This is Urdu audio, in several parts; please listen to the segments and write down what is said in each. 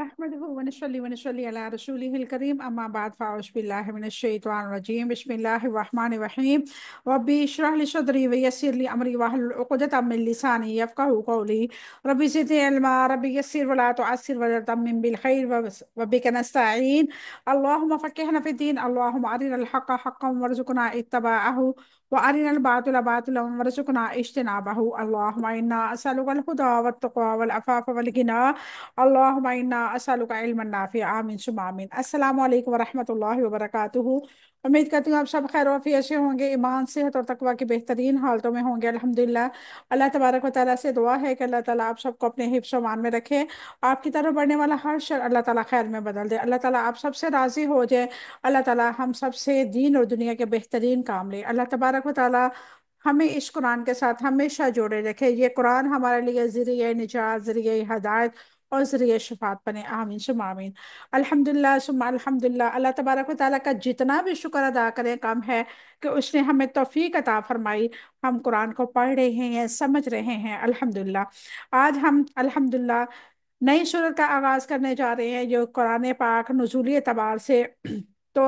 نحمده ونصلي ونصلي على رسوله الكريم أما بعد فأعوذ بالله من الشيطان الرجيم بسم الله الرحمن الرحيم ربي اشرح لي صدري ويسر لي أمري واحلل عقدة من لساني يفقهوا قولي ربي زدني علما ربي يسر ولا تعسر ولا تمن بالخير وبك نستعين اللهم فقهنا في الدين اللهم أرنا الحق حقا وارزقنا اتباعه وأرنا الباطل باطلا وارزقنا اجتنابه اللهم إنا أسألك الهدى والتقى والعفاف والغنى اللهم انا اسالک علما نافعا آمین ثم آمین۔ السلام علیکم ورحمۃ اللہ وبرکاتہ۔ امید کرتی ہوں آپ سب خیر و عافیت سے ہوں گے، ایمان صحت اور تقوی کی بہترین حالتوں میں ہوں گے الحمدللہ۔ اللہ تبارک و تعالیٰ سے دعا ہے کہ اللہ تعالیٰ آپ سب کو اپنے حفظ و امان میں رکھے، آپ کی طرف بڑھنے والا ہر شر اللہ تعالیٰ خیر میں بدل دے، اللہ تعالیٰ آپ سب سے راضی ہو جائے، اللہ تعالیٰ ہم سب سے دین اور دنیا کے بہترین کام لے، اللہ تبارک و تعالیٰ ہمیں اس قرآن کے ساتھ ہمیشہ جوڑے رکھے، یہ قرآن ہمارے لیے ذریعہ نجات، ذریعہ ہدایت اور ذریعہ شفاعت بنے، آمین ثم آمین۔ الحمدللہ ثم الحمدللہ، اللہ تبارک و تعالیٰ کا جتنا بھی شکر ادا کریں کم ہے کہ اس نے ہمیں توفیق عطا فرمائی، ہم قرآن کو پڑھ رہے ہیں، سمجھ رہے ہیں الحمدللہ۔ آج ہم الحمدللہ نئی سورت کا آغاز کرنے جا رہے ہیں جو قرآن پاک نزولی اعتبار سے تو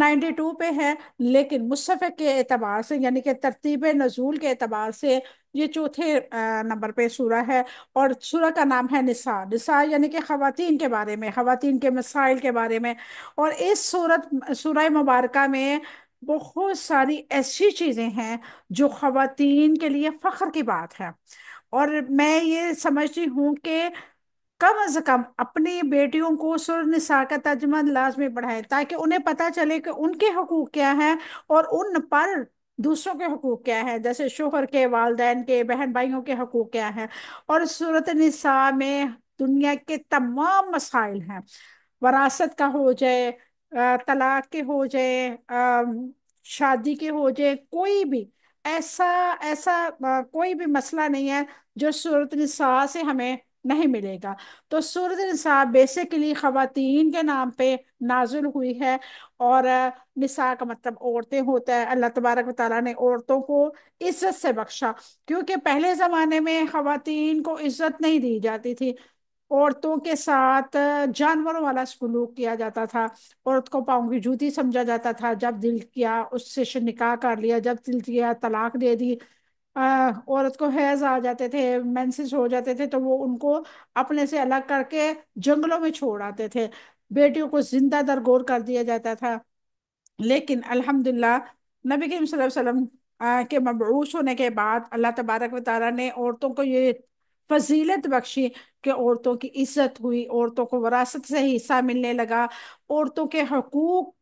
92 پہ ہے، لیکن مصحف کے اعتبار سے یعنی کہ ترتیب نزول کے اعتبار سے یہ چوتھے نمبر پہ سورہ ہے، اور سورہ کا نام ہے نساء۔ نساء یعنی کہ خواتین کے بارے میں، خواتین کے مسائل کے بارے میں، اور اس سورہ مبارکہ میں بہت ساری ایسی چیزیں ہیں جو خواتین کے لیے فخر کی بات ہے، اور میں یہ سمجھتی ہوں کہ کم از کم اپنی بیٹیوں کو سورہ نساء کا ترجمہ لازمی پڑھائیں تاکہ انہیں پتہ چلے کہ ان کے حقوق کیا ہیں اور ان پر دوسروں کے حقوق کیا ہے، جیسے شوہر کے، والدین کے، بہن بھائیوں کے حقوق کیا ہے۔ اور سورۃ نساء میں دنیا کے تمام مسائل ہیں، وراثت کا ہو جائے، طلاق کے ہو جائے، شادی کے ہو جائے، کوئی بھی ایسا ایسا کوئی بھی مسئلہ نہیں ہے جو سورۃ نساء سے ہمیں نہیں ملے گا۔ تو سورۃ نساء بیسیکلی خواتین کے نام پہ نازل ہوئی ہے، اور نساء کا مطلب عورتیں ہوتا ہے۔ اللہ تبارک و تعالیٰ نے عورتوں کو عزت سے بخشا، کیونکہ پہلے زمانے میں خواتین کو عزت نہیں دی جاتی تھی، عورتوں کے ساتھ جانوروں والا سلوک کیا جاتا تھا، عورت کو پاؤں کی جوتی سمجھا جاتا تھا، جب دل کیا اس سے نکاح کر لیا، جب دل کیا طلاق دے دی۔ عورت کو حیض آ جاتے تھے، مینسز ہو جاتے تھے تو وہ ان کو اپنے سے الگ کر کے جنگلوں میں چھوڑ آتے تھے، بیٹیوں کو زندہ درگور کر دیا جاتا تھا۔ لیکن الحمدللہ نبی کریم صلی اللہ علیہ وسلم کے مبعوث ہونے کے بعد اللہ تبارک و تعالیٰ نے عورتوں کو یہ فضیلت بخشی کہ عورتوں کی عزت ہوئی، عورتوں کو وراثت سے حصہ ملنے لگا، عورتوں کے حقوق۔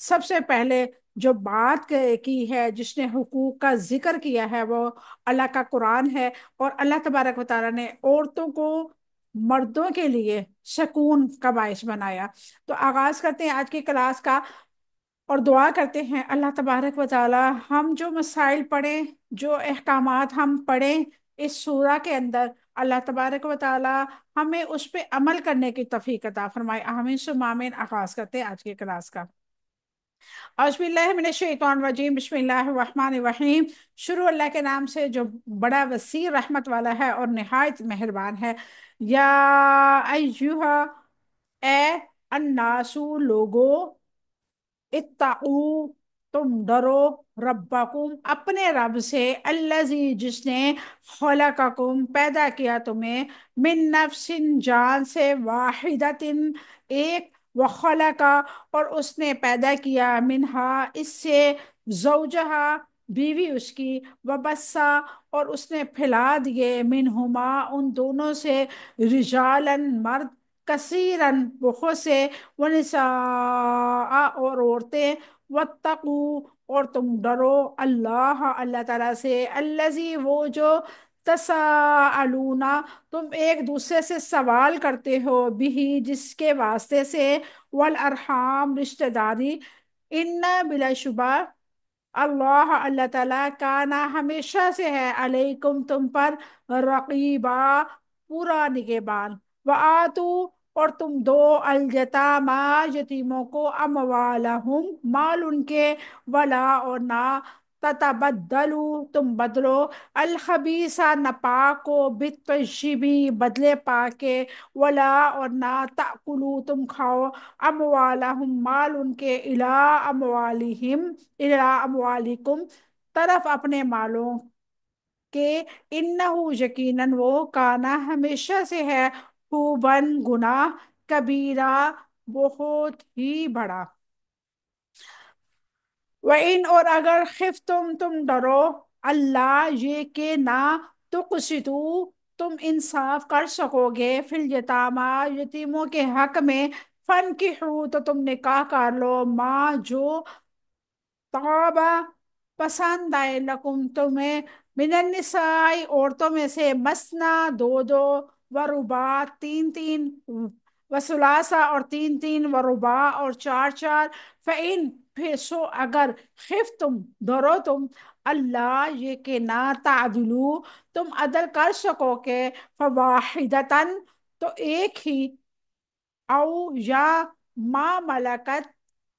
سب سے پہلے جو بات کی ہے، جس نے حقوق کا ذکر کیا ہے، وہ اللہ کا قرآن ہے، اور اللہ تبارک و تعالیٰ نے عورتوں کو مردوں کے لیے سکون کا باعث بنایا۔ تو آغاز کرتے ہیں آج کی کلاس کا، اور دعا کرتے ہیں اللہ تبارک و تعالی ہم جو مسائل پڑھیں، جو احکامات ہم پڑھیں اس سورہ کے اندر، اللہ تبارک و تعالی ہمیں اس پہ عمل کرنے کی توفیق عطا فرمائے، آمین ثم آمین۔ آغاز کرتے ہیں آج کی کلاس کا۔ اعوذ باللہ من الشیطان الرجیم بسم اللہ الرحمن الرحیم۔ شروع اللہ کے نام سے جو بڑا وسیع رحمت والا ہے اور نہایت مہربان ہے۔ یا ایہا، اے الناسو لوگو، اتقو، تم ڈرو، ربکم، اپنے رب سے، الذی، جس نے، خلقکم، پیدا کیا تمہیں، من نفس، جان سے، واحدۃ، ایک، وخلقا، اور اس نے پیدا کیا، منہا، اس سے، زوجہا، بیوی اس کی، وبسا، اور اس نے پھیلا دیے، منہما، ان دونوں سے، رجالاً، مرد، کثیراً، بہت سے، ونساء، اور عورتیں، واتقو، اور تم ڈرو، اللہ، اللہ تعالیٰ سے، الذی، وہ جو، تساءلون، تم ایک دوسرے سے سوال کرتے ہو، بھی، جس کے واسطے سے، والارحام، رشتہ داری، ان، بلا شبہ، اللہ، اللہ تعالیٰ، کانا، ہمیشہ سے ہے، علیکم، تم پر، رقیبا، پورا نگہبان، وآتو، اور تم دو، الیتامیٰ، یتیموں کو، اموالہم، مال ان کے، ولا، اور نہ، تتبدلو تم بدلو الخبیثہ ناپاک کو بالطیبی بدلے پاک کے، ولا اور نہ تأکلو تم کھاؤ اموالہم مال ان کے، الی اموالکم طرف اپنے مالوں کہ انہو یقیناً وہ کانا ہمیشہ سے ہے، خوبن گناہ، کبیرہ بہت ہی بڑا۔ وَإِنْ اور اگر خفتم تم ڈرو، اللہ یہ کہ نہ تقسطوا تم انصاف کر سکو گے، فی الیتامیٰ یتیموں کے حق میں، فانکحوا تو تم نکاح کر لو، ماں جو طابہ پسند آئے، لکم تمہیں، من النساء عورتوں میں سے، مثنا دو دو، ورباع تین تین، وثلاثہ اور تین تین، ورباع اور چار چار، فإن پھر سو اگر خفتم ڈرو تم، اللہ یہ کہ نہ تعدلو تم عدل کر سکو کہ، فواحدتاً تو ایک ہی، او یا ما ملکت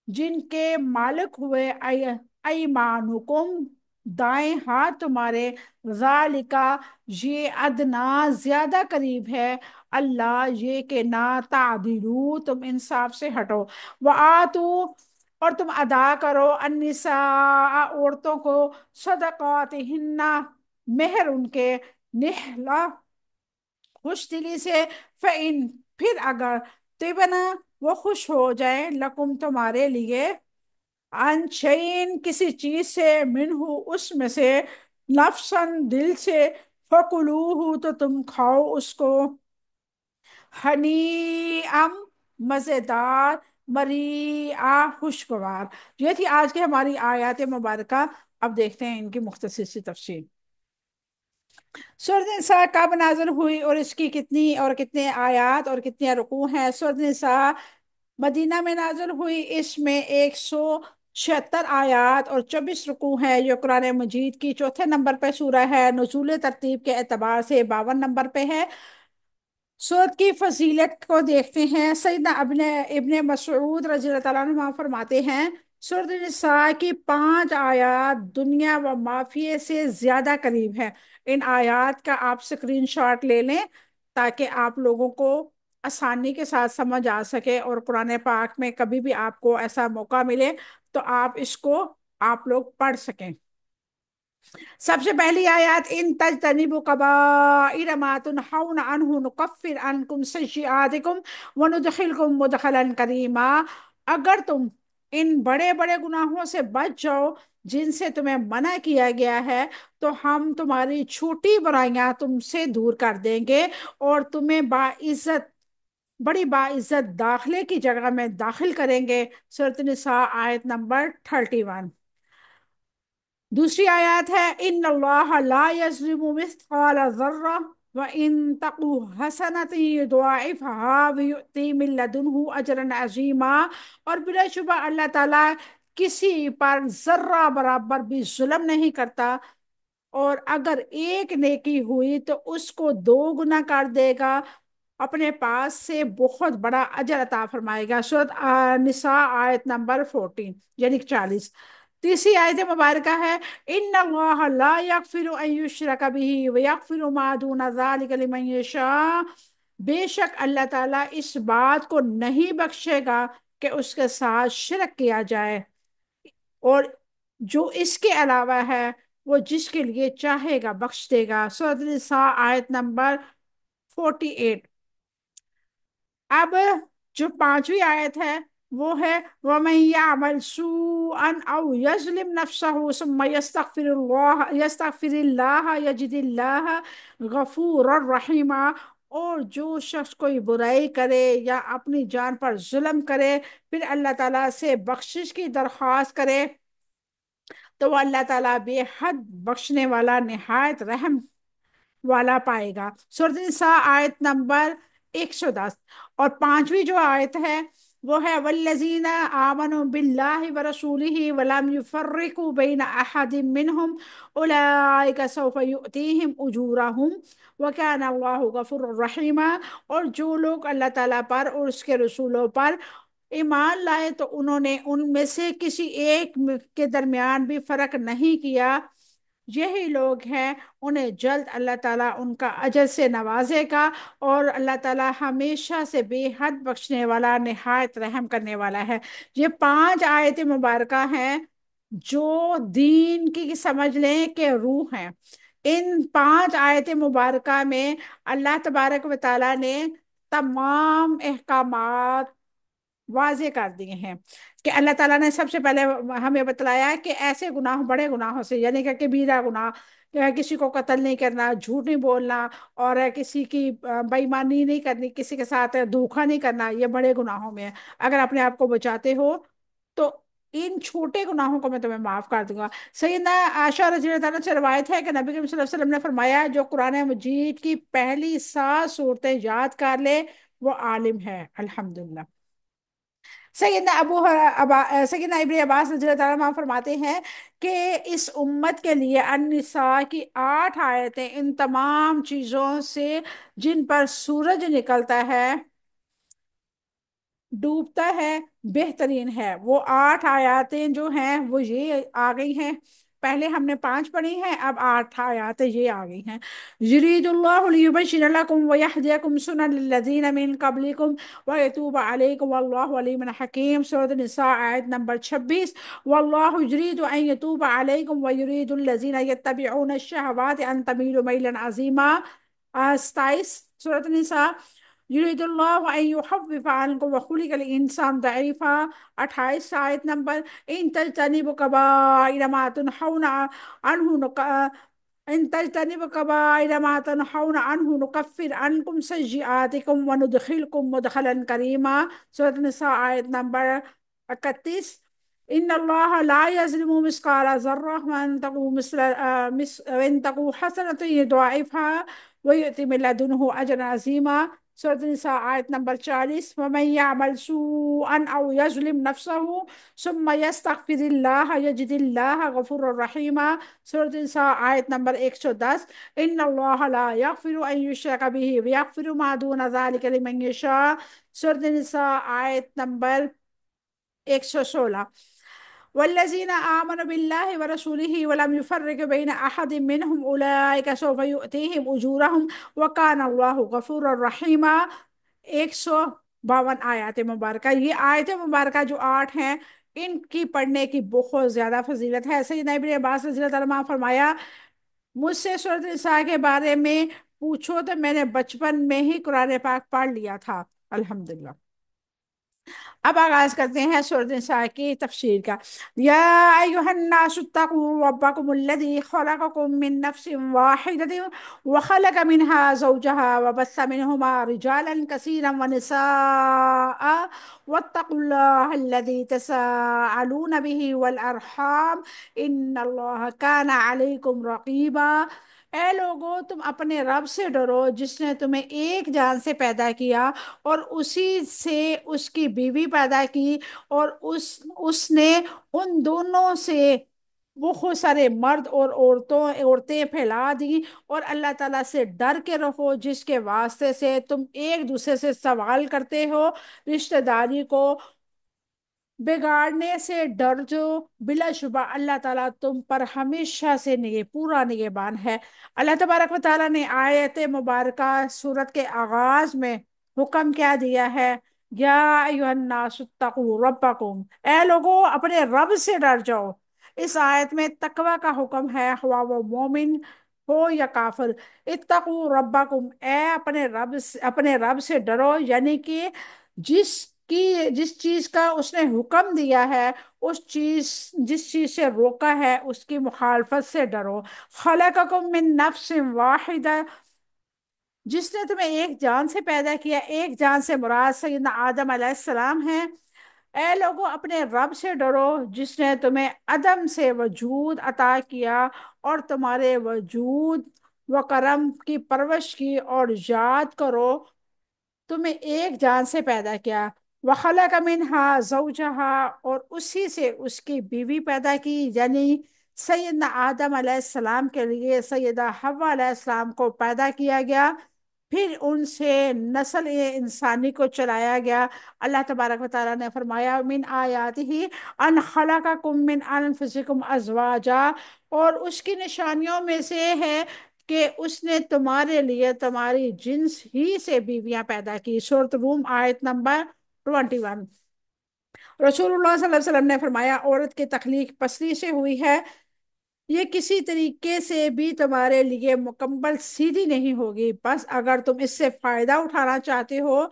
جن کے مالک ہوئے، ایمانکم دائیں ہاتھ تمہارے، ذالکا یہ ادنا زیادہ قریب ہے، اللہ یہ کہ نہ تعدلو تم انصاف سے ہٹو، وآتو اور تم ادا کرو، النساء عورتوں کو، صدقاتہن مہر ان کے، نحلہ خوش دلی سے، فإن پھر اگر طبنا وہ خوش ہو جائیں، لکم تمہارے لیے، عن شیئن کسی چیز سے، منہ اس میں سے، نفساً دل سے، فکلوہ تو تم کھاؤ اس کو، ہنیئم مزیدار، مریعہ خوشگوار۔ یہ تھی آج کی ہماری آیات مبارکہ۔ اب دیکھتے ہیں ان کی مختصر سی تفصیل۔ سورۃ النساء کب نازل ہوئی اور اس کی کتنے آیات اور کتنے رکوع ہیں؟ سورۃ النساء مدینہ میں نازل ہوئی، اس میں 176 آیات اور 24 رکوع ہیں۔ یہ قرآن مجید کی چوتھے نمبر پہ سورہ ہے، نزول ترتیب کے اعتبار سے 52 نمبر پہ ہے۔ سورت کی فضیلت کو دیکھتے ہیں۔ سیدنا ابن مسعود رضی اللہ تعالیٰ عنہ فرماتے ہیں، سورۃ النساء کی 5 آیات دنیا و مافیہ سے زیادہ قریب ہے۔ ان آیات کا آپ سکرین شاٹ لے لیں تاکہ آپ لوگوں کو آسانی کے ساتھ سمجھ آ سکے، اور قرآن پاک میں کبھی بھی آپ کو ایسا موقع ملے تو آپ اس کو آپ لوگ پڑھ سکیں۔ سب سے پہلی آیات، ان تجتنبوا کبائر ما تنہون عنہ نکفر عنکم سیئاتکم وندخلکم مدخلا کریما۔ اگر تم ان بڑے بڑے گناہوں سے بچ جاؤ جن سے تمہیں منع کیا گیا ہے، تو ہم تمہاری چھوٹی برائیاں تم سے دور کر دیں گے، اور تمہیں بڑی باعزت داخلے کی جگہ میں داخل کریں گے۔ سورۃ النساء آیت نمبر 31۔ دوسری آیات ہے، ان اللہ لا یظلم مثقال ذرہ وان تق حسنۃ یضاعفها ویؤتی من لدنہ اجرا عظیما۔ اور بلا شبہ اللہ تعالیٰ کسی پر ذرہ برابر بھی ظلم نہیں کرتا، اور اگر ایک نیکی ہوئی تو اس کو 2 گنا کر دے گا، اپنے پاس سے بہت بڑا اجر عطا فرمائے گا۔ سورۃ نساء آیت نمبر 14 یعنی 40۔ تیسری آیت مبارکہ ہے، ان اللہ لا یغفر ان یشرک بہ ویغفر ما دون ذلک لمن یشاء۔ بے شک اللہ تعالیٰ اس بات کو نہیں بخشے گا کہ اس کے ساتھ شرک کیا جائے، اور جو اس کے علاوہ ہے وہ جس کے لیے چاہے گا بخش دے گا۔ سورۃ النساء آیت نمبر 48۔ اب جو 5ویں آیت ہے وہ ہے، وَمَن يَعْمَلْ سُوءًا أَوْ يَظْلِمْ نَفْسَهُ ثُمَّ يَسْتَغْفِرِ اللَّهَ يَجِدِ اللَّهَ غَفُورًا رَحِيمًا۔ اور جو شخص کوئی برائی کرے یا اپنی جان پر ظلم کرے، پھر اللہ تعالیٰ سے بخشش کی درخواست کرے، تو وہ اللہ تعالیٰ بے حد بخشنے والا، نہایت رحم والا پائے گا۔ سورۃ النساء آیت نمبر 110۔ اور 5ویں جو آیت ہے وہ ہے، والذین آمنوا باللہ ورسولہ ولم یفرقوا بین احد منہم اولئک سوف یؤتیہم اجورہم وکان اللہ غفورا رحیما۔ اور جو لوگ اللہ تعالیٰ پر اور اس کے رسولوں پر ایمان لائے تو انہوں نے ان میں سے کسی ایک کے درمیان بھی فرق نہیں کیا، یہی لوگ ہیں انہیں جلد اللہ تعالیٰ ان کا اجر سے نوازے گا، اور اللہ تعالیٰ ہمیشہ سے بے حد بخشنے والا، نہایت رحم کرنے والا ہے۔ یہ 5 آیت مبارکہ ہیں جو دین کی سمجھ لیں کہ روح ہیں۔ ان 5 آیت مبارکہ میں اللہ تبارک و تعالیٰ نے تمام احکامات واضح کر دیے ہیں، کہ اللہ تعالیٰ نے سب سے پہلے ہمیں بتلایا کہ ایسے گناہ، بڑے گناہوں سے، یعنی کہ کبیرہ گناہ، کسی کو قتل نہیں کرنا، جھوٹ نہیں بولنا، اور کسی کی بے ایمانی نہیں کرنی، کسی کے ساتھ دھوکہ نہیں کرنا، یہ بڑے گناہوں میں ہے۔ اگر اپنے آپ کو بچاتے ہو تو ان چھوٹے گناہوں کو میں تمہیں معاف کر دوں گا۔ سیدنا عائشہ رضی اللہ عنہا سے روایت ہے کہ نبی کریم صلی اللہ علیہ وسلم نے فرمایا، جو قرآن مجید کی پہلی 7 صورتیں یاد کر لے وہ عالم ہے۔ الحمدللہ۔ سیدنا ابن عباس رضی اللہ عنہ فرماتے ہیں کہ اس امت کے لیے النساء کی 8 آیتیں ان تمام چیزوں سے جن پر سورج نکلتا ہے، ڈوبتا ہے، بہترین ہے۔ وہ 8 آیاتیں جو ہیں وہ یہ آ گئی ہیں، پہلے ہم نے 5 پڑھی ہیں، اب 8 آیاتیں یہ آ گئی ہیں۔ یرید اللہ لیبشر لکم ویہدیکم سنن الذین من قبلکم ویتوب علیکم واللہ علیم حکیم۔ سورۃ النساء آیت نمبر 26۔ واللہ یرید ان یتوب علیکم ویرید الذین یتبعون الشہوات ان تمیلوا میلا عظیما۔ 27 سورۃ النساء۔ یرید اللہ ان یخفف عنکم وخلق الانسان ضعیفا۔ 28 آیت نمبر۔ ان تجتنبوا کبائر ما تنہون عنہ ان تجتنبوا کبائر ما تنہون عنہ نکفر عنکم سیئاتکم وندخلکم مدخلا کریما۔ سورۃ النساء آیت نمبر 31۔ ان اللہ لا یظلم مثقال ذرہ وان تقو حسنۃ یضاعفها ویؤتی من لدنہ اجرا عظیما۔ سورۃ النساء آیت نمبر 40۔ ومن یعمل سوءا او یظلم نفسه ثم یستغفر اللہ یجد اللہ غفورا رحیما۔ سورۃ النساء آیت نمبر 110۔ ان اللہ لا یغفر ان یشرک به ویغفر ما دون ذلک لمن یشاء۔ سورۃ النساء آیت نمبر 116۔ والذین آمنوا باللہ ورسولہ ولم يفرقوا بین احد منہم اولئک سوف یؤتیہم اجورہم وکان اللہ غفورا رحیما۔ 152 آیات مبارکہ۔ یہ آیت مبارکہ جو 8 ہیں، ان کی پڑھنے کی بہت زیادہ فضیلت ہے۔ سیدنا ابن عباس رضی اللہ عنہ فرمایا، مجھ سے سورۃ النساء کے بارے میں پوچھو تو میں نے بچپن میں ہی قرآن پاک پڑھ لیا تھا۔ الحمدللہ۔ اب آغاز کرتے ہیں سورۃ النساء کی تفسیر کا۔ یا ایھا الناس اتقوا ربکم الذی خلقکم من نفس واحدۃ وخلق منها زوجها وبث منہما رجالا کثیرا ونساء واتقوا اللہ الذی تساءلون به والارحام ان اللہ کان علیکم رقیبا۔ اے لوگو، تم اپنے رب سے ڈرو جس نے تمہیں ایک جان سے پیدا کیا اور اسی سے اس کی بیوی پیدا کی، اور اس نے ان دونوں سے بہت سارے مرد اور عورتیں پھیلا دی، اور اللہ تعالیٰ سے ڈر کے رہو جس کے واسطے سے تم ایک دوسرے سے سوال کرتے ہو، رشتہ داری کو بگاڑنے سے ڈر جو، بلا شبہ اللہ تعالیٰ تم پر ہمیشہ سے پورا نگہبان ہے۔ اللہ تبارک و تعالیٰ نے آیت مبارکہ سورت کے آغاز میں حکم کیا دیا ہے؟ یا ایھا الناس اتقوا ربکم، اے لوگو اپنے رب سے ڈر جاؤ۔ اس آیت میں تقوی کا حکم ہے، خواہ وہ مومن ہو یا کافر۔ اتقوا ربکم، اپنے رب سے ڈرو، یعنی کہ جس چیز کا اس نے حکم دیا ہے، جس چیز سے روکا ہے، اس کی مخالفت سے ڈرو۔ خلقکم من نفس واحدہ، جس نے تمہیں ایک جان سے پیدا کیا۔ ایک جان سے مراد سیدنا آدم علیہ السلام ہیں۔ اے لوگو اپنے رب سے ڈرو جس نے تمہیں عدم سے وجود عطا کیا اور تمہارے وجود و کرم کی پرورش کی، اور یاد کرو تمہیں ایک جان سے پیدا کیا۔ وَخَلَقَ مِنْهَا زَوْجَهَا، اور اسی سے اس کی بیوی پیدا کی، یعنی سیدنا آدم علیہ السلام کے لیے سیدہ حوا علیہ السلام کو پیدا کیا گیا۔ پھر ان سے نسل انسانی کو چلایا گیا۔ اللہ تبارک و تعالیٰ نے فرمایا من آیاتہ ان خلقکم من انفسکم ازواجا، اور اس کی نشانیوں میں سے ہے کہ اس نے تمہارے لیے تمہاری جنس ہی سے بیویاں پیدا کی۔ سورۃ روم آیت نمبر 21۔ رسول اللہ صلی اللہ علیہ وسلم نے فرمایا عورت کی تخلیق پسلی سے ہوئی ہے، یہ کسی طریقے سے بھی تمہارے لیے مکمل سیدھی نہیں ہوگی، بس اگر تم اس سے فائدہ اٹھانا چاہتے ہو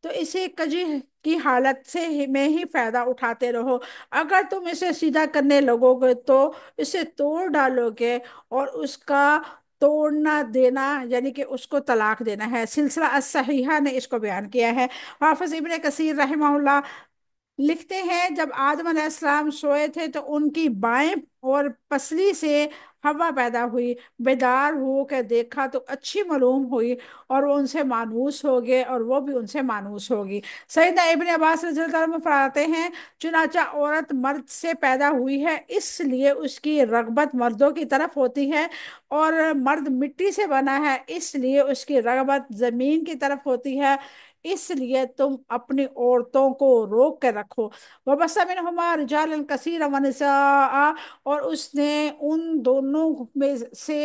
تو اسے کجی کی حالت سے میں ہی فائدہ اٹھاتے رہو، اگر تم اسے سیدھا کرنے لگو گے تو اسے توڑ ڈالو گے، اور اس کا توڑنا دینا یعنی کہ اس کو طلاق دینا ہے۔ سلسلہ الصحیحہ نے اس کو بیان کیا ہے۔ حافظ ابن کثیر رحمہ اللہ لکھتے ہیں جب آدم علیہ السلام سوئے تھے تو ان کی بائیں اور پسلی سے ہوا پیدا ہوئی، بیدار ہو کے دیکھا تو اچھی معلوم ہوئی، اور وہ ان سے مانوس ہو گئے اور وہ بھی ان سے مانوس ہوگی۔ سیدنا ابن عباس رضی اللہ عنہ فرماتے ہیں چنانچہ عورت مرد سے پیدا ہوئی ہے اس لیے اس کی رغبت مردوں کی طرف ہوتی ہے، اور مرد مٹی سے بنا ہے اس لیے اس کی رغبت زمین کی طرف ہوتی ہے، اس لیے تم اپنی عورتوں کو روک کے رکھو۔ وَبَثَّ مِنْهُمَا رِجَالًا كَثِيرًا وَنِسَاءً، اور اس نے ان دونوں میں سے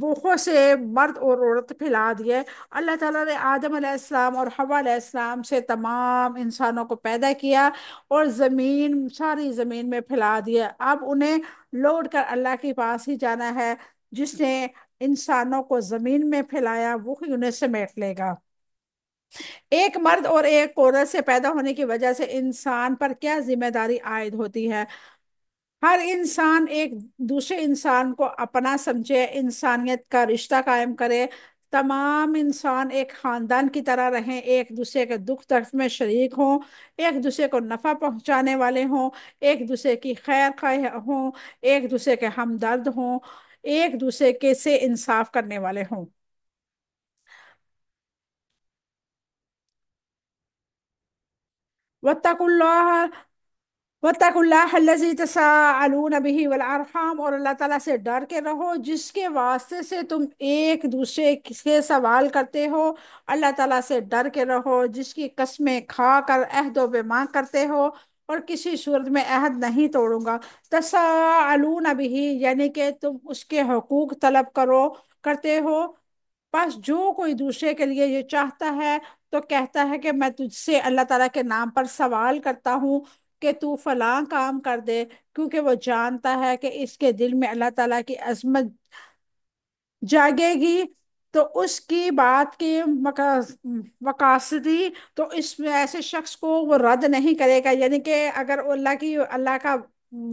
بہت سے مرد اور عورت پھیلا دیے۔ اللہ تعالیٰ نے آدم علیہ السلام اور حوا علیہ السلام سے تمام انسانوں کو پیدا کیا اور زمین ساری زمین میں پھیلا دیا۔ اب انہیں لوٹ کر اللہ کے پاس ہی جانا ہے، جس نے انسانوں کو زمین میں پھیلایا وہی انہیں سمیٹ لے گا۔ ایک مرد اور ایک عورت سے پیدا ہونے کی وجہ سے انسان پر کیا ذمہ داری عائد ہوتی ہے؟ ہر انسان ایک دوسرے انسان کو اپنا سمجھے، انسانیت کا رشتہ قائم کرے، تمام انسان ایک خاندان کی طرح رہیں، ایک دوسرے کے دکھ درد میں شریک ہوں، ایک دوسرے کو نفع پہنچانے والے ہوں، ایک دوسرے کی خیر خواہ ہوں، ایک دوسرے کے ہمدرد ہوں، ایک دوسرے کے سے انصاف کرنے والے ہوں۔ وَاتَّقُوا اللَّهَ وَاتَّقُوا اللَّهَ الَّذِي تَسَاءَلُونَ بِهِ وَالْأَرْحَامَ، اور اللہ تعالیٰ سے ڈر کے رہو جس کے واسطے سے تم ایک دوسرے سے سوال کرتے ہو۔ اللہ تعالیٰ سے ڈر کے رہو جس کی قسمیں کھا کر عہد و پیمان کرتے ہو، اور کسی صورت میں عہد نہیں توڑوں گا۔ تساءلون بہ یعنی کہ تم اس کے حقوق طلب کرتے ہو، بس جو کوئی دوسرے کے لیے یہ چاہتا ہے تو کہتا ہے کہ میں تجھ سے اللہ تعالیٰ کے نام پر سوال کرتا ہوں کہ تو فلاں کام کر دے، کیونکہ وہ جانتا ہے کہ اس کے دل میں اللہ تعالیٰ کی عظمت جاگے گی تو اس کی بات کی مقاصدی، تو اس میں ایسے شخص کو وہ رد نہیں کرے گا، یعنی کہ اگر وہ اللہ کا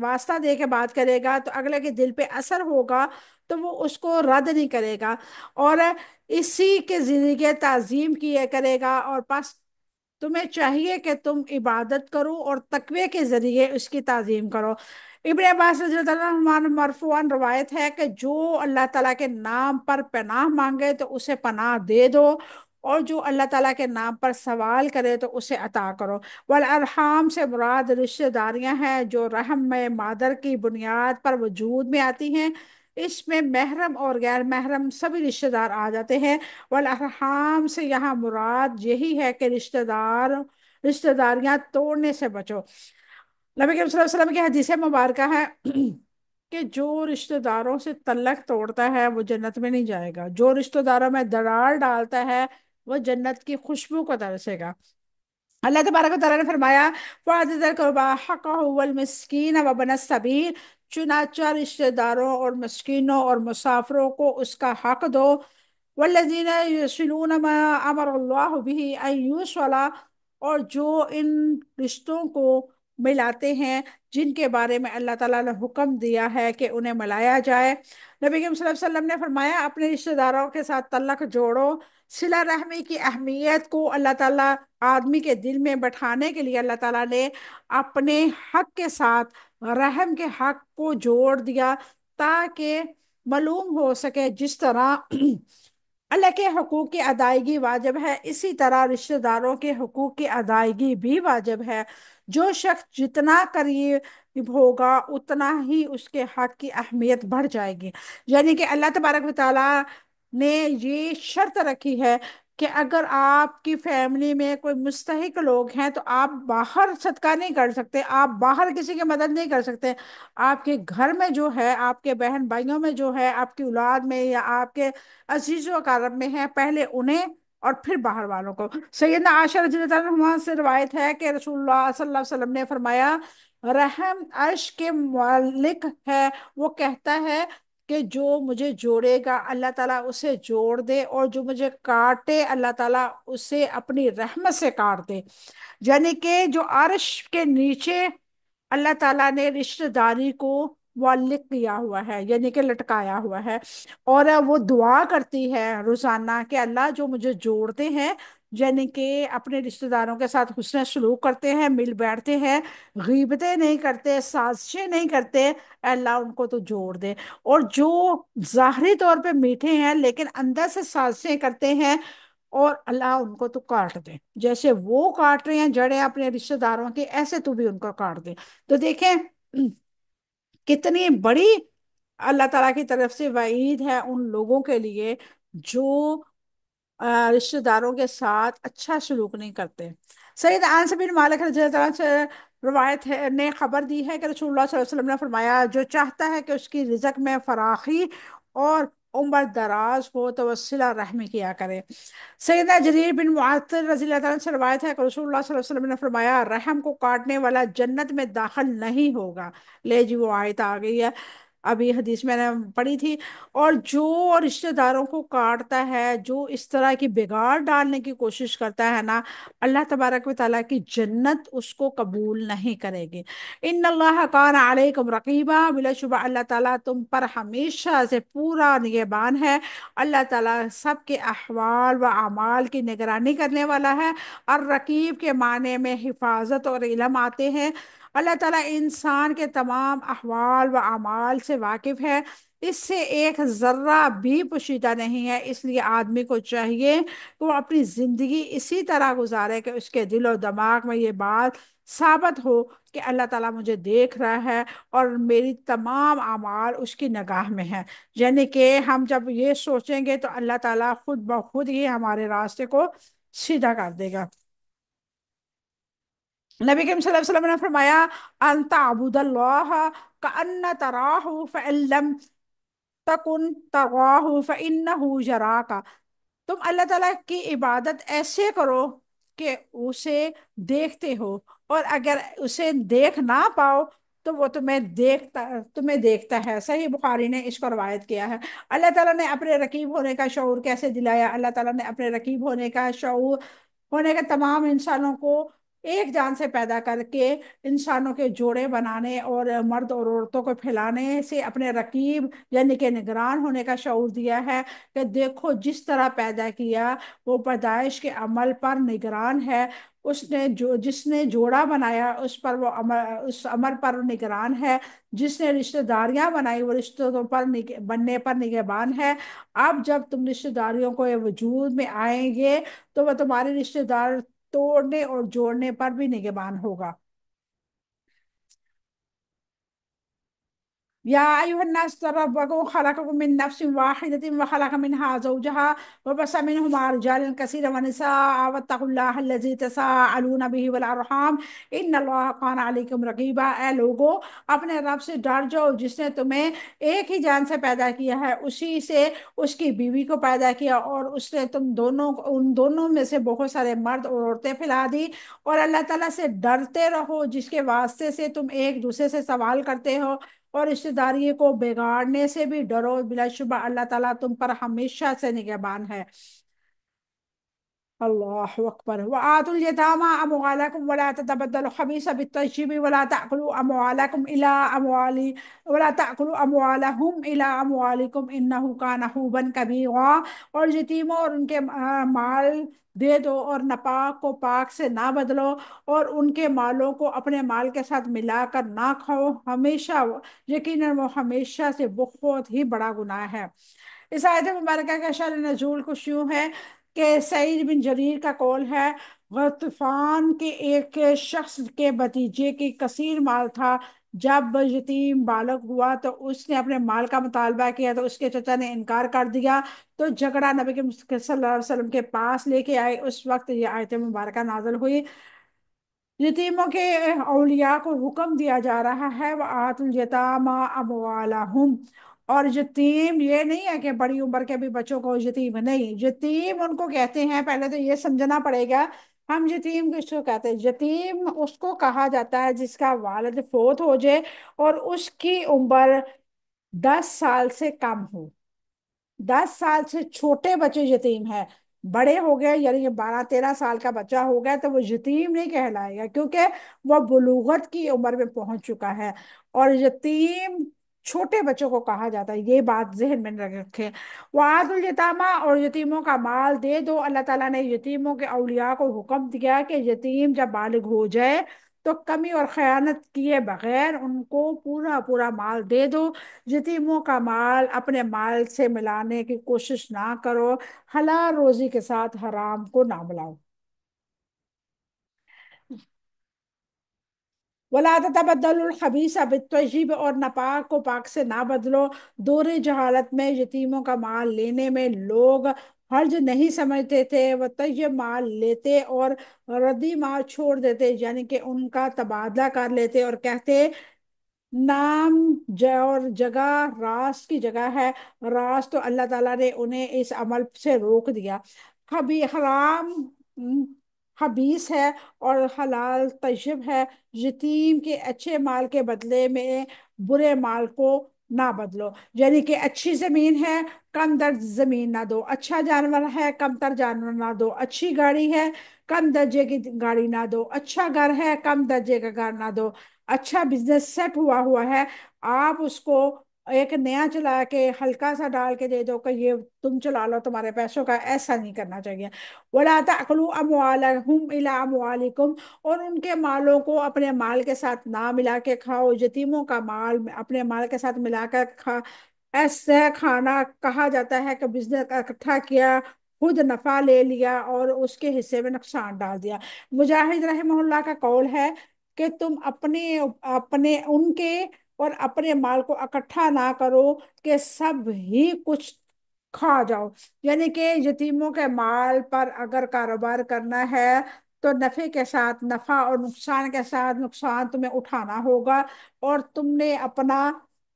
واسطہ دے کے بات کرے گا تو اگلے کے دل پہ اثر ہوگا تو وہ اس کو رد نہیں کرے گا، اور اسی کے ذریعے تعظیم کیے کرے گا، اور پس تمہیں چاہیے کہ تم عبادت کرو اور تقوی کے ذریعے اس کی تعظیم کرو۔ ابن عباس رضی اللہ عنہ مرفوعاً روایت ہے کہ جو اللہ تعالیٰ کے نام پر پناہ مانگے تو اسے پناہ دے دو، اور جو اللہ تعالیٰ کے نام پر سوال کرے تو اسے عطا کرو۔ والارحام سے مراد رشتہ داریاں ہیں جو رحم میں مادر کی بنیاد پر وجود میں آتی ہیں، اس میں محرم اور غیر محرم سبھی رشتہ دار آ جاتے ہیں۔ والارحام سے یہاں مراد یہی ہے کہ رشتہ داریاں توڑنے سے بچو۔ نبی کریم صلی اللہ علیہ وسلم کی حدیث مبارکہ ہے کہ جو رشتہ داروں سے تعلق توڑتا ہے وہ جنت میں نہیں جائے گا، جو رشتہ داروں میں درار ڈالتا ہے وہ جنت کی خوشبو کو ترسے گا۔ اللہ تبارک و تعالیٰ نے فرمایا فَآتِ ذِي الْقُرْبَىٰ حَقَّهُ وَالْمِسْكِينَ وَابْنَ السَّبِيلِ، چنانچہ رشتہ داروں اور مسکینوں اور مسافروں کو اس کا حق دو۔ وَالَّذِينَ يَصِلُونَ مَا أَمَرَ اللَّهُ بِهِ أَن يُوصَلَ، اور جو ان رشتوں کو ملاتے ہیں جن کے بارے میں اللہ تعالیٰ نے حکم دیا ہے کہ انہیں ملایا جائے۔ نبی کریم صلی اللہ علیہ وسلم نے فرمایا اپنے رشتہ داروں کے ساتھ تعلق جوڑو۔ صلہ رحمی کی اہمیت کو اللہ تعالیٰ آدمی کے دل میں بٹھانے کے لیے اللہ تعالیٰ نے اپنے حق کے ساتھ رحم کے حق کو جوڑ دیا، تاکہ معلوم ہو سکے جس طرح اللہ کے حقوق کی ادائیگی واجب ہے اسی طرح رشتہ داروں کے حقوق کی ادائیگی بھی واجب ہے۔ جو شخص جتنا قریب ہوگا اتنا ہی اس کے حق کی اہمیت بڑھ جائے گی، یعنی کہ اللہ تبارک و تعالیٰ نے یہ شرط رکھی ہے کہ اگر آپ کی فیملی میں کوئی مستحق لوگ ہیں تو آپ باہر صدقہ نہیں کر سکتے، آپ باہر کسی کی مدد نہیں کر سکتے۔ آپ کے گھر میں جو ہے، آپ کے بہن بھائیوں میں جو ہے، آپ کی اولاد میں یا آپ کے عزیز و اقارب میں ہے، پہلے انہیں اور پھر باہر والوں کو۔ سیدنا عائشہ رضی اللہ عنہ سے روایت ہے کہ رسول اللہ صلی اللہ علیہ وسلم نے فرمایا، رحم عرش کے مالک ہے، وہ کہتا ہے کہ جو مجھے جوڑے گا اللہ تعالیٰ اسے جوڑ دے، اور جو مجھے کاٹے اللہ تعالیٰ اسے اپنی رحمت سے کاٹ دے۔ یعنی کہ جو عرش کے نیچے اللہ تعالیٰ نے رشتہ داری کو معلق کیا ہوا ہے، یعنی کہ لٹکایا ہوا ہے، اور وہ دعا کرتی ہے روزانہ کہ اللہ جو مجھے جوڑتے ہیں، یعنی کہ اپنے رشتہ داروں کے ساتھ حسن سلوک کرتے ہیں، مل بیٹھتے ہیں، غیبتیں نہیں کرتے، سازشیں نہیں کرتے، اے اللہ ان کو تو جوڑ دے۔ اور جو ظاہری طور پہ میٹھے ہیں لیکن اندر سے سازشیں کرتے ہیں، اور اللہ ان کو تو کاٹ دے، جیسے وہ کاٹ رہے ہیں جڑیں اپنے رشتہ داروں کی، ایسے تو بھی ان کو کاٹ دے۔ تو دیکھیں کتنی بڑی اللہ تعالیٰ کی طرف سے وعید ہے ان لوگوں کے لیے جو رشتہ داروں کے ساتھ اچھا سلوک نہیں کرتے۔ سید انس بن مالک رضی اللہ عنہ سے روایت ہے، نے خبر دی ہے کہ رسول اللہ صلی اللہ علیہ وسلم نے فرمایا، جو چاہتا ہے کہ اس کی رزق میں فراخی اور عمر دراز ہو تو وہ صلہ رحمی کیا کرے۔ سیدنا جریر بن معطل رضی اللہ عنہ سے روایت ہے کہ رسول اللہ صلی اللہ علیہ وسلم نے فرمایا، رحم کو کاٹنے والا جنت میں داخل نہیں ہوگا۔ لے جی وہ آیت آ گئی ہے، ابھی حدیث میں نے پڑھی تھی۔ اور جو رشتہ داروں کو کاٹتا ہے، جو اس طرح کی بگاڑ ڈالنے کی کوشش کرتا ہے نا، اللہ تبارک و تعالیٰ کی جنت اس کو قبول نہیں کرے گی۔ ان اللہ کان علیکم رقیبا، بلا شبہ اللہ تعالیٰ تم پر ہمیشہ سے پورا نگہبان ہے۔ اللہ تعالیٰ سب کے احوال و اعمال کی نگرانی کرنے والا ہے، اور رقیب کے معنی میں حفاظت اور علم آتے ہیں۔ اللہ تعالیٰ انسان کے تمام احوال و اعمال سے واقف ہے، اس سے ایک ذرہ بھی پوشیدہ نہیں ہے۔ اس لیے آدمی کو چاہیے کہ وہ اپنی زندگی اسی طرح گزارے کہ اس کے دل و دماغ میں یہ بات ثابت ہو کہ اللہ تعالیٰ مجھے دیکھ رہا ہے اور میری تمام اعمال اس کی نگاہ میں ہیں۔ یعنی کہ ہم جب یہ سوچیں گے تو اللہ تعالیٰ خود بخود ہی ہمارے راستے کو سیدھا کر دے گا۔ نبی کریم صلی اللہ علیہ وسلم نے فرمایا، انت عبود اللہ کأن تراہ فإن لم تکن تراہ فإنہ یراک۔ تم اللہ تعالیٰ کی عبادت ایسے کرو کہ اسے دیکھتے ہو، اور اگر اسے دیکھ نہ پاؤ تو وہ تمہیں دیکھتا ہے۔ صحیح بخاری نے اس کو روایت کیا ہے۔ اللہ تعالیٰ نے اپنے رقیب ہونے کا شعور کیسے دلایا؟ اللہ تعالیٰ نے اپنے رقیب ہونے کا شعور ہونے کے تمام انسانوں کو ایک جان سے پیدا کر کے انسانوں کے جوڑے بنانے اور مرد اور عورتوں کو پھیلانے سے اپنے رقیب یعنی کہ نگران ہونے کا شعور دیا ہے، کہ دیکھو جس طرح پیدا کیا وہ پیدائش کے عمل پر نگران ہے، جس نے جوڑا بنایا اس پر وہ اس عمل پر نگران ہے، جس نے رشتہ داریاں بنائی وہ رشتوں پر بننے پر نگہبان ہے۔ اب جب تم رشتہ داریوں کو وجود میں آئیں گے تو وہ تمہارے رشتہ دار توڑنے اور جوڑنے پر بھی نگہبان ہوگا۔ يا أيها الناس ربكم خلقكم من نفس واحدة وخلق منها زوجها وبث منهما رجالا كثيرا ونساء واتقوا الله الذي تساءلون به والأرحام إن الله كان عليكم رقيبا۔ اے لوگو اپنے رب سے ڈر جاؤ جس نے تمہیں ایک ہی جان سے پیدا کیا ہے، اسی سے اس کی بیوی کو پیدا کیا، اور اس نے ان دونوں میں سے بہت سارے مرد اور عورتیں پھیلا دی۔ اور اللہ تعالیٰ سے ڈرتے رہو جس کے واسطے سے تم ایک دوسرے سے سوال کرتے ہو، اور رشتہ داری کو بگاڑنے سے بھی ڈرو، بلا شبہ اللہ تعالیٰ تم پر ہمیشہ سے نگہبان ہے۔ اللہ اکبر۔ وآتوا اليتامى اموالكم ولا تتبدلوا الخبيث بالطيب ولا تأكلوا اموالهم الى اموالكم انه كان حوبا كبيرا۔ اور یتیموں اور ان کے مال دے دو، اور ناپاک کو پاک سے نہ بدلو، اور ان کے مالوں کو اپنے مال کے ساتھ ملا کر نہ کھاؤ، ہمیشہ یقیناً وہ ہمیشہ سے بہت ہی بڑا گناہ ہے۔ اس آیت مبارکہ کا شأن نزول کچھ یوں ہے کہ سعید بن جریر کا قول ہے، غطفان کے ایک شخص کے بھتیجے کی کثیر مال تھا، جب یتیم بالغ ہوا تو اس نے اپنے مال کا مطالبہ کیا تو اس کے چچا نے انکار کر دیا، تو جھگڑا نبی کے صلی اللہ علیہ وسلم کے پاس لے کے آئے۔ اس وقت یہ آیت مبارکہ نازل ہوئی، یتیموں کے اولیاء کو حکم دیا جا رہا ہے وَآتُوا الْيَتَامَى أَمْوَالَهُمْ، اور یتیم یہ نہیں ہے کہ بڑی عمر کے بھی بچوں کو یتیم نہیں، یتیم ان کو کہتے ہیں، پہلے تو یہ سمجھنا پڑے گا ہم یتیم کس کو کہتے ہیں۔ یتیم اس کو کہا جاتا ہے جس کا والد فوت ہو جائے اور اس کی عمر 10 سال سے کم ہو، 10 سال سے چھوٹے بچے یتیم ہیں، بڑے ہو گئے یعنی 12 13 سال کا بچہ ہو گیا تو وہ یتیم نہیں کہلائے گا، کیونکہ وہ بلوغت کی عمر میں پہنچ چکا ہے، اور یتیم چھوٹے بچوں کو کہا جاتا ہے، یہ بات ذہن میں رکھے۔ وعد الیتامہ، اور یتیموں کا مال دے دو، اللہ تعالیٰ نے یتیموں کے اولیاء کو حکم دیا کہ یتیم جب بالغ ہو جائے تو کمی اور خیانت کیے بغیر ان کو پورا پورا مال دے دو، یتیموں کا مال اپنے مال سے ملانے کی کوشش نہ کرو، حلال روزی کے ساتھ حرام کو نہ ملاؤ۔ ولا تتبدلوا الخبیث بالطیب، اور ناپاک کو پاک سے نہ بدلو۔ دور جہالت میں یتیموں کا مال لینے میں لوگ حرج نہیں سمجھتے تھے، وہ طیب مال لیتے اور ردی مال چھوڑ دیتے، یعنی کہ ان کا تبادلہ کر لیتے اور کہتے نام اور جگہ راست کی جگہ ہے، راست، تو اللہ تعالیٰ نے انہیں اس عمل سے روک دیا۔ حرام خبیث ہے اور حلال طیب ہے، یتیم کے اچھے مال کے بدلے میں برے مال کو نہ بدلو، یعنی کہ اچھی زمین ہے کم در زمین نہ دو، اچھا جانور ہے کم تر جانور نہ دو، اچھی گاڑی ہے کم درجے کی گاڑی نہ دو، اچھا گھر ہے کم درجے کا گھر نہ دو، اچھا بزنس سیٹ ہوا ہوا ہے آپ اس کو ایک نیا چلا کے ہلکا سا ڈال کے دے دو کہ یہ تم چلا لو تمہارے پیسوں کا، ایسا نہیں کرنا چاہیے۔ وَلَا تَأْكُلُوا أَمْوَالَهُمْ إِلَىٰ أَمْوَالِكُمْ، اور ان کے مالوں کو اپنے مال کے ساتھ نہ ملا کے کھاؤ، یتیموں کا مال اپنے مال کے ساتھ ملا کر ایسے کھانا کہا جاتا ہے کہ بزنس اکٹھا کیا، خود نفع لے لیا اور اس کے حصے میں نقصان ڈال دیا۔ مجاہد رحمہ اللہ کا قول ہے کہ تم اپنے اپنے ان کے اور اپنے مال کو اکٹھا نہ کرو کہ سب ہی کچھ کھا جاؤ، یعنی کہ یتیموں کے مال پر اگر کاروبار کرنا ہے تو نفع کے ساتھ نفع اور نقصان کے ساتھ نقصان تمہیں اٹھانا ہوگا، اور تم نے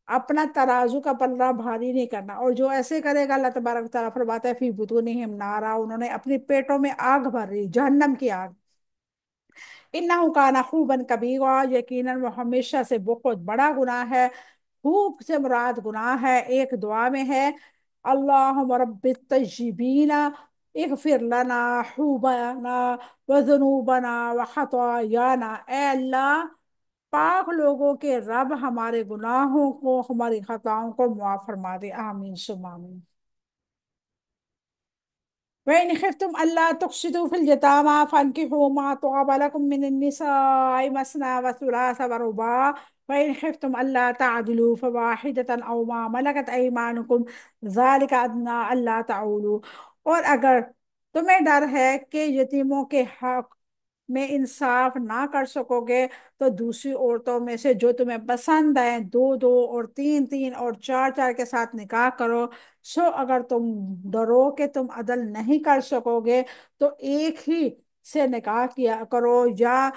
اپنا ترازو کا پلڑا بھاری نہیں کرنا، اور جو ایسے کرے گا اللہ تبارک و تعالیٰ فرماتا ہے فی بطونہم نارا، انہوں نے اپنے پیٹوں میں آگ بھر رہی، جہنم کی آگ۔ انہو کان حوبا کبیرا، یقیناً وہ ہمیشہ سے بہت بڑا گناہ ہے۔ خوب سے مراد گناہ ہے، ایک دعا میں ہے اللہم رب الطیبین اغفر لنا حوبنا وذنوبنا وخطایانا، اے اللہ پاک لوگوں کے رب ہمارے گناہوں کو ہماری خطاؤں کو معاف فرما دے، آمین ثم آمین۔ وَإِنْ خِفْتُمْ أَلَّا تُقْسِطُوا فِي الْيَتَامَى فَانكِحُوا مَا طَابَ لَكُم مِّنَ النِّسَاءِ مَثْنَىٰ وَثُلَاثَ وَرُبَاعَ، وَإِنْ خِفْتُمْ أَلَّا تَعْدِلُوا فَوَاحِدَةً أَوْ مَا مَلَكَتْ أَيْمَانُكُمْ ذَلِكَ أَدْنَىٰ أَلَّا تَعُولُوا، اور اگر تمہیں ڈر ہے کہ یتیموں کے حق میں انصاف نہ کر سکو گے تو دوسری عورتوں میں سے جو تمہیں پسند آئیں، دو دو اور تین تین اور چار چار کے ساتھ نکاح کرو، اگر تم ڈرو کہ تم عدل نہیں کر سکو گے تو ایک ہی سے نکاح کیا کرو، یا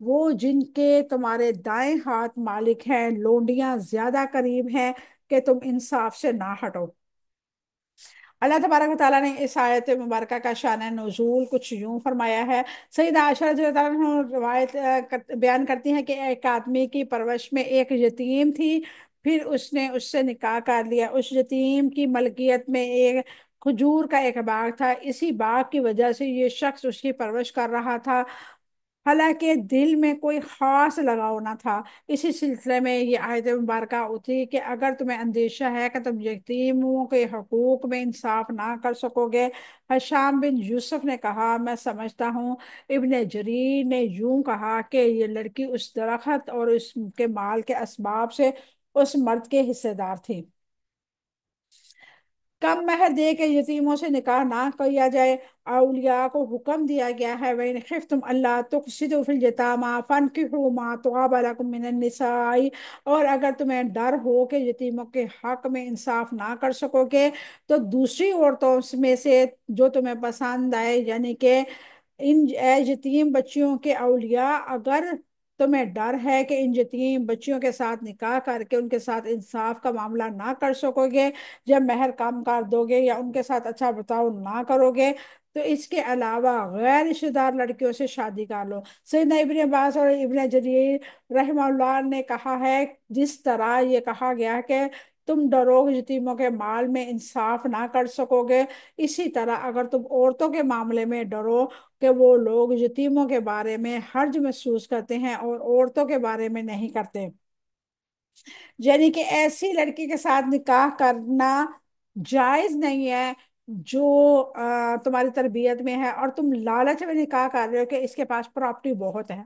وہ جن کے تمہارے دائیں ہاتھ مالک ہیں لونڈیاں زیادہ قریب ہیں کہ تم انصاف سے نہ ہٹو۔ اللہ تبارک و تعالیٰ نے اس آیت مبارکہ کا شان نزول کچھ یوں فرمایا ہے۔ سیدہ عائشہ رضی اللہ عنہ روایت بیان کرتی ہیں کہ ایک آدمی کی پرورش میں ایک یتیم تھی، پھر اس نے اس سے نکاح کر لیا، اس یتیم کی ملکیت میں ایک کھجور کا ایک باغ تھا، اسی باغ کی وجہ سے یہ شخص اس کی پرورش کر رہا تھا، حالانکہ دل میں کوئی خاص لگاؤ نہ تھا۔ اسی سلسلے میں یہ آیت مبارکہ اتری کہ اگر تمہیں اندیشہ ہے کہ تم یتیموں کے حقوق میں انصاف نہ کر سکو گے، ہشام بن یوسف نے کہا میں سمجھتا ہوں ابن جریر نے یوں کہا کہ یہ لڑکی اس درخت اور اس کے مال کے اسباب سے اس مرد کے حصے دار تھی۔ کم مہر دے کے یتیموں سے نکاح نہ کیا جائے۔ اولیاء کو حکم دیا گیا ہے وَإِنْ خِفْتُمْ أَلَّا تُقْسِطُوا فِي الْيَتَامَىٰ فَانكِحُوا مَا طَابَ لَكُم مِّنَ النِّسَاءِ، اور اگر تمہیں ڈر ہو کہ یتیموں کے حق میں انصاف نہ کر سکو گے تو دوسری عورتوں میں سے جو تمہیں پسند آئے، یعنی کہ ان اے یتیم بچیوں کے اولیاء، اگر تمہیں ڈر ہے کہ ان یتیم بچیوں کے ساتھ نکاح کر کے ان کے ساتھ انصاف کا معاملہ نہ کر سکو گے، جب مہر کم کر دو گے یا ان کے ساتھ اچھا برتاؤ نہ کرو گے، تو اس کے علاوہ غیر رشتہ دار لڑکیوں سے شادی کر لو۔ سیدنا ابن عباس اور ابن جریر رحمہ اللہ نے کہا ہے، جس طرح یہ کہا گیا کہ تم ڈرو یتیموں کے مال میں انصاف نہ کر سکو گے، اسی طرح اگر تم عورتوں کے معاملے میں ڈرو کہ وہ لوگ یتیموں کے بارے میں حرج محسوس کرتے ہیں اور عورتوں کے بارے میں نہیں کرتے، یعنی کہ ایسی لڑکی کے ساتھ نکاح کرنا جائز نہیں ہے جو تمہاری تربیت میں ہے، اور تم لالچ میں نکاح کر رہے ہو کہ اس کے پاس پراپرٹی بہت ہے،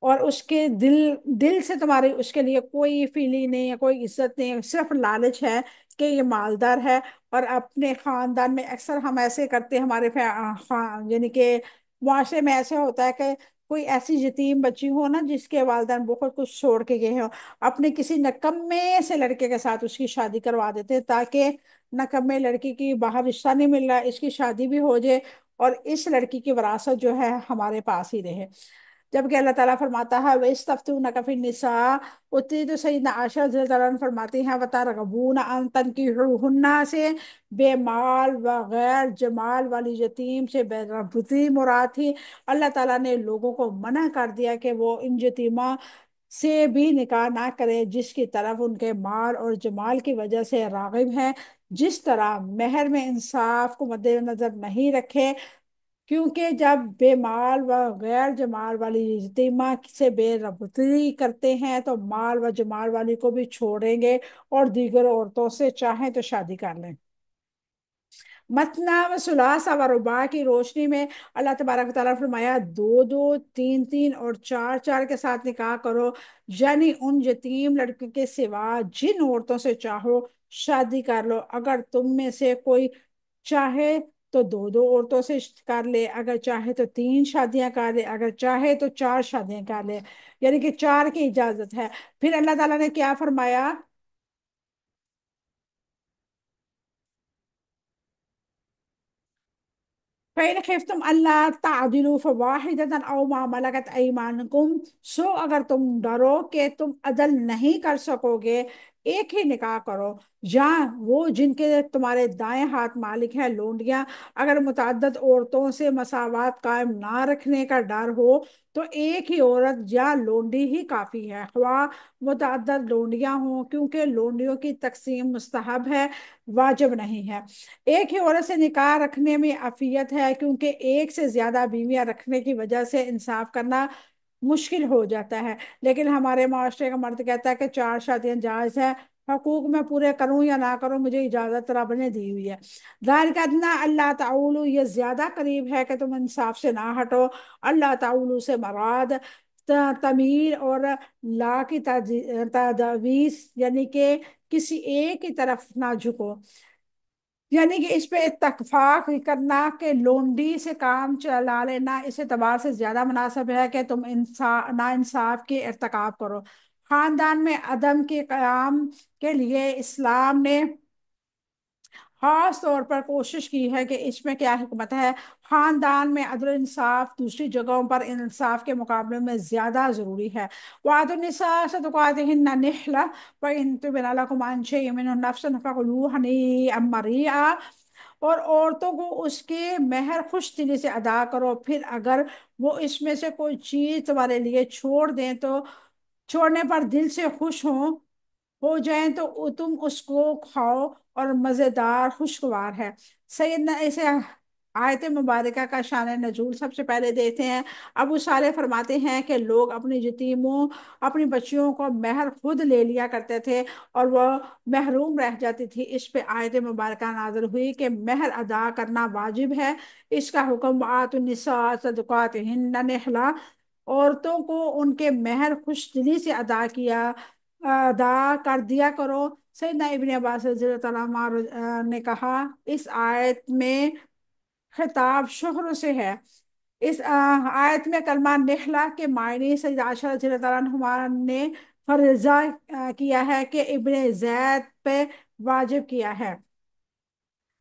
اور اس کے دل دل سے تمہاری اس کے لیے کوئی فیلنگ نہیں ہے، کوئی عزت نہیں ہے، صرف لالچ ہے کہ یہ مالدار ہے۔ اور اپنے خاندان میں اکثر ہم ایسے کرتے ہیں، ہمارے یعنی کہ معاشرے میں ایسے ہوتا ہے کہ کوئی ایسی یتیم بچی ہو نا جس کے والدین بہت کچھ چھوڑ کے گئے ہو، اپنے کسی نکمے سے لڑکے کے ساتھ اس کی شادی کروا دیتے تاکہ نکمے لڑکی کی باہر رشتہ نہیں مل رہا، اس کی شادی بھی ہو جائے اور اس لڑکی کی وراثت جو ہے ہمارے پاس ہی رہے۔ جبکہ اللہ تعالیٰ فرماتا ہے وَيَسْتَفْتُونَكَ فِي النِّسَاءِ، اتنی تو سیدنا عائشہ رضی اللہ عنہ فرماتی ہیں وَتَرْغَبُونَ أَن تَنكِحُوهُنَّ سے بے مال و غیر جمال والی یتیم سے بے رغبتی مراد تھی۔ اللہ تعالیٰ نے لوگوں کو منع کر دیا کہ وہ ان یتیمہ سے بھی نکاح نہ کرے جس کی طرف ان کے مال اور جمال کی وجہ سے راغب ہیں، جس طرح مہر میں انصاف کو مد نظر نہیں رکھے، کیونکہ جب بے مال و غیر جمال والی یتیمہ سے بے رغبتی کرتے ہیں تو مال و جمال والی کو بھی چھوڑیں گے اور دیگر عورتوں سے چاہیں تو شادی کر لیں۔ مثنیٰ و ثلاثہ و رباع کی روشنی میں اللہ تبارک و تعالیٰ نے فرمایا دو دو، تین تین اور چار چار کے ساتھ نکاح کرو، یعنی ان یتیم لڑکوں کے سوا جن عورتوں سے چاہو شادی کر لو، اگر تم میں سے کوئی چاہے تو دو دو عورتوں سے کر لے، اگر چاہے تو تین شادیاں کر لے، اگر چاہے تو چار شادیاں کر لے، یعنی کہ چار کی اجازت ہے۔ پھر اللہ تعالیٰ نے کیا فرمایا؟ فَإِنْ خِفْتُمْ أَلَّا تَعْدِلُوا فَوَاحِدَةً أَوْ مَا مَلَكَتْ أَيْمَانُكُمْ، سو اگر تم ڈرو کہ تم عدل نہیں کر سکو گے، ایک ہی نکاح کرو، یا وہ جن کے تمہارے دائیں ہاتھ مالک ہیں لونڈیاں، اگر متعدد عورتوں سے مساوات قائم نہ رکھنے کا ڈر ہو تو ایک ہی عورت یا لونڈی ہی کافی ہے، خواہ متعدد لونڈیاں ہوں، کیونکہ لونڈیوں کی تقسیم مستحب ہے، واجب نہیں ہے۔ ایک ہی عورت سے نکاح رکھنے میں عافیت ہے، کیونکہ ایک سے زیادہ بیویاں رکھنے کی وجہ سے انصاف کرنا مشکل ہو جاتا ہے، لیکن ہمارے معاشرے کا مرد کہتا ہے کہ چار شادیاں جائز ہے، حقوق میں پورے کروں یا نہ کروں مجھے اجازت رب نے دی ہوئی ہے۔ ذالک ادنیٰ اللہ تعالی، یہ زیادہ قریب ہے کہ تم انصاف سے نہ ہٹو۔ اللہ تعالی سے مراد تمیل اور لا کی تجویز، یعنی کہ کسی ایک کی طرف نہ جھکو، یعنی کہ اس پہ اتفاق کرنا کہ لونڈی سے کام چلا لینا اس اعتبار سے زیادہ مناسب ہے کہ تم ناانصاف کے ارتکاب کرو۔ خاندان میں عدم کے قیام کے لیے اسلام نے خاص طور پر کوشش کی ہے کہ اس میں کیا حکمت ہے۔ خاندان میں عدل و انصاف دوسری جگہوں پر انصاف کے مقابلے میں زیادہ ضروری ہے۔ وَآتُوا النِّسَاءَ صَدُقَاتِهِنَّ نِحْلَةً وَإِن تُبْدُ لَكُمْ عَن شَيْءٍ مِّنْهُ نَفْسًا فَكُلُوهُ هَنِيئًا مَرِيئًا، اور عورتوں کو اس کے مہر خوش دلی سے ادا کرو، پھر اگر وہ اس میں سے کوئی چیز تمہارے لیے چھوڑ دیں تو چھوڑنے پر دل سے خوش ہو جائیں تو تم اس کو کھاؤ، اور مزیدار خوشگوار ہے۔ سیدنا اسے آیت مبارکہ کا شان نزول سب سے پہلے دیتے ہیں۔ ابو صالح فرماتے ہیں کہ لوگ اپنی یتیموں، اپنی بچیوں کو مہر خود لے لیا کرتے تھے اور وہ محروم رہ جاتی تھی، اس پہ آیت مبارکہ نازل ہوئی کہ مہر ادا کرنا واجب ہے۔ اس کا حکم آتوا النساء صدقاتہن نحلہ، عورتوں کو ان کے مہر خوش دلی سے ادا کیا ادا کر دیا کرو۔ سیدنا ابن عباس رضی اللہ تعالیٰ عنہ نے کہا اس آیت میں خطاب شوہروں سے ہے۔ اس آیت میں کلمہ نخلا کے معنی سیدہ عائشہ رضی اللہ تعالیٰ عنہ نے فرضہ کیا ہے کہ ابن زید پہ واجب کیا ہے۔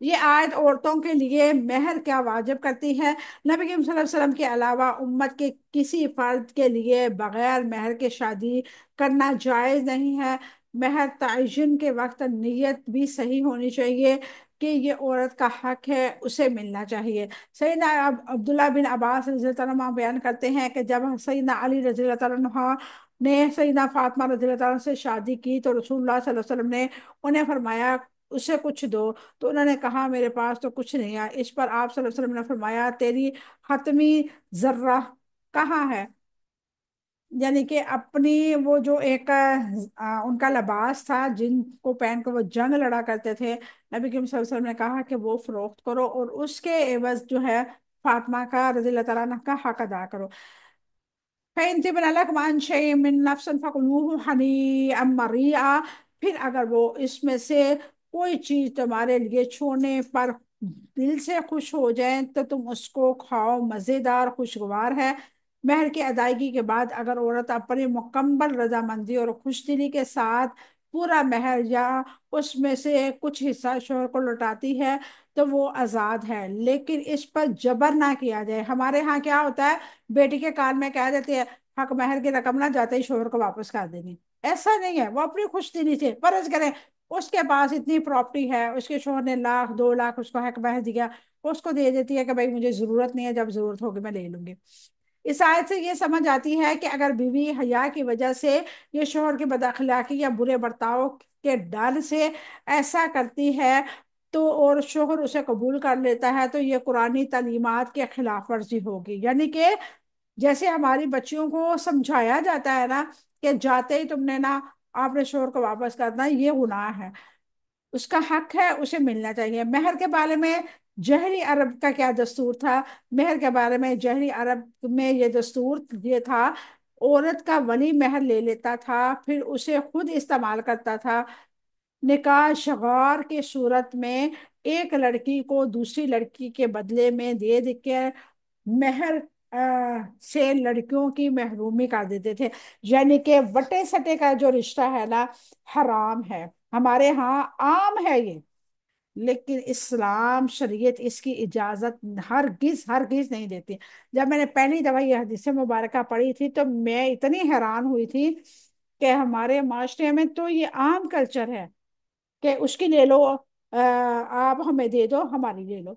یہ آیت عورتوں کے لیے مہر کیا واجب کرتی ہے؟ نبی کریم صلی اللہ علیہ وسلم کے علاوہ امت کے کسی فرد کے لیے بغیر مہر کے شادی کرنا جائز نہیں ہے۔ مہر تعین کے وقت نیت بھی صحیح ہونی چاہیے کہ یہ عورت کا حق ہے، اسے ملنا چاہیے۔ سیدنا عبداللہ بن عباس رضی اللہ عنہ بیان کرتے ہیں کہ جب سیدنا علی رضی اللہ تعالیٰ عنہ نے سیدنا فاطمہ رضی اللہ تعالیٰ عنہ سے شادی کی تو رسول اللہ صلی اللہ علیہ وسلم نے انہیں فرمایا اسے کچھ دو، تو انہوں نے کہا میرے پاس تو کچھ نہیں ہے۔ اس پر آپ صلی اللہ علیہ وسلم نے فرمایا تیری حتمی ذرہ کہاں ہے؟ یعنی کہ اپنی وہ جو ایک ان کا لباس تھا جن کو پہن کر وہ جنگ لڑا کرتے تھے، نبی کریم صلی اللہ علیہ وسلم نے کہا کہ وہ فروخت کرو اور اس کے عوض جو ہے فاطمہ کا رضی اللہ تعالیٰ عنہ کا حق ادا کرو۔ فَإِن طِبْنَ لَكُمْ عَنْ شَيْءٍ مِّن نَفْسٍ فَكُلُوهُ هَنِيئًا مَرِيئًا، پھر اگر وہ اس میں سے کوئی چیز تمہارے لیے چھوڑنے پر دل سے خوش ہو جائیں تو تم اس کو کھاؤ، مزیدار خوشگوار ہے۔ مہر کی ادائیگی کے بعد اگر عورت اپنی مکمل رضامندی اور خوش دلی کے ساتھ پورا مہر یا اس میں سے کچھ حصہ شوہر کو لوٹاتی ہے تو وہ آزاد ہے، لیکن اس پر جبر نہ کیا جائے۔ ہمارے ہاں کیا ہوتا ہے، بیٹی کے کان میں کہہ دیتے ہیں حق مہر کی رقم نہ جاتے ہی شوہر کو واپس کر دینی۔ ایسا نہیں ہے، وہ اپنی خوش دلی سے فرض کریں اس کے پاس اتنی پراپرٹی ہے، اس کے شوہر نے 1,00,000 2,00,000 اس کو حق مہر دیا، اس کو دے دیتی ہے کہ بھائی مجھے ضرورت نہیں ہے، جب ضرورت ہوگی میں لے لوں گی۔ اس آیت سے یہ سمجھ آتی ہے کہ اگر بیوی حیا کی وجہ سے یہ شوہر کی بد اخلاقی یا برے برتاؤ کے ڈر سے ایسا کرتی ہے تو اور شوہر اسے قبول کر لیتا ہے تو یہ قرآنی تعلیمات کے خلاف ورزی ہوگی۔ یعنی کہ جیسے ہماری بچیوں کو سمجھایا جاتا ہے نا کہ جاتے ہی تم نے نا آپ نے شوہر کو واپس کرنا، یہ گناہ ہے، اس کا حق ہے، اسے ملنا چاہیے۔ مہر کے بارے میں جہری عرب کا کیا دستور تھا؟ مہر کے بارے میں جہری عرب میں یہ دستور یہ تھا عورت کا ولی مہر لے لیتا تھا پھر اسے خود استعمال کرتا تھا۔ نکاح شغار کی صورت میں ایک لڑکی کو دوسری لڑکی کے بدلے میں دے دے کے مہر سے لڑکیوں کی محرومی کر دیتے تھے۔ یعنی کہ وٹے سٹے کا جو رشتہ ہے نا حرام ہے، ہمارے ہاں عام ہے یہ، لیکن اسلام شریعت اس کی اجازت ہرگز ہرگز نہیں دیتی۔ جب میں نے پہلی دفعہ یہ حدیث مبارکہ پڑھی تھی تو میں اتنی حیران ہوئی تھی کہ ہمارے معاشرے میں تو یہ عام کلچر ہے کہ اس کی لے لو، آپ ہمیں دے دو ہماری لے لو،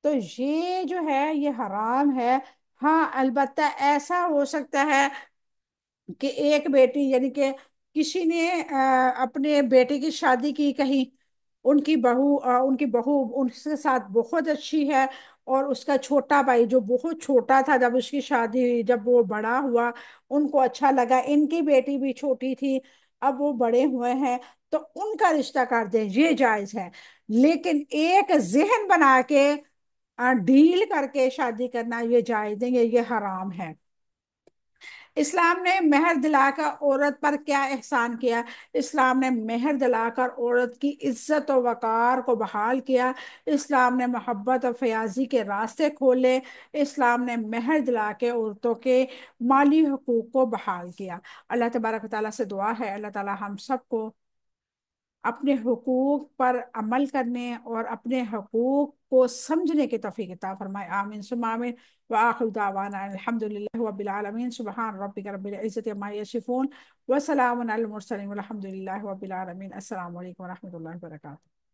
تو یہ جو ہے یہ حرام ہے۔ ہاں البتہ ایسا ہو سکتا ہے کہ ایک بیٹی یعنی کہ کسی نے اپنے بیٹے کی شادی کی کہیں، ان کی بہو ان کے ساتھ بہت اچھی ہے اور اس کا چھوٹا بھائی جو بہت چھوٹا تھا جب اس کی شادی ہوئی، جب وہ بڑا ہوا ان کو اچھا لگا، ان کی بیٹی بھی چھوٹی تھی، اب وہ بڑے ہوئے ہیں تو ان کا رشتہ کر دیں، یہ جائز ہے۔ لیکن ایک ذہن بنا کے ڈیل کر کے شادی کرنا یہ جائز نہیں ہے، یہ حرام ہے۔ اسلام نے مہر دلا کر عورت پر کیا احسان کیا؟ اسلام نے مہر دلا کر عورت کی عزت و وقار کو بحال کیا۔ اسلام نے محبت اور فیاضی کے راستے کھولے۔ اسلام نے مہر دلا کے عورتوں کے مالی حقوق کو بحال کیا۔ اللہ تبارک و تعالیٰ سے دعا ہے اللہ تعالیٰ ہم سب کو اپنے حقوق پر عمل کرنے اور اپنے حقوق کو سمجھنے کی توفیق عطا فرمائے، آمین ثم آمین۔ وآخر دعوانا الحمد للہ رب العالمین، سبحان ربک رب العزت عما یصفون وسلام علی المرسلین والحمد للہ رب العالمین۔ السلام علیکم ورحمۃ اللہ وبرکاتہ۔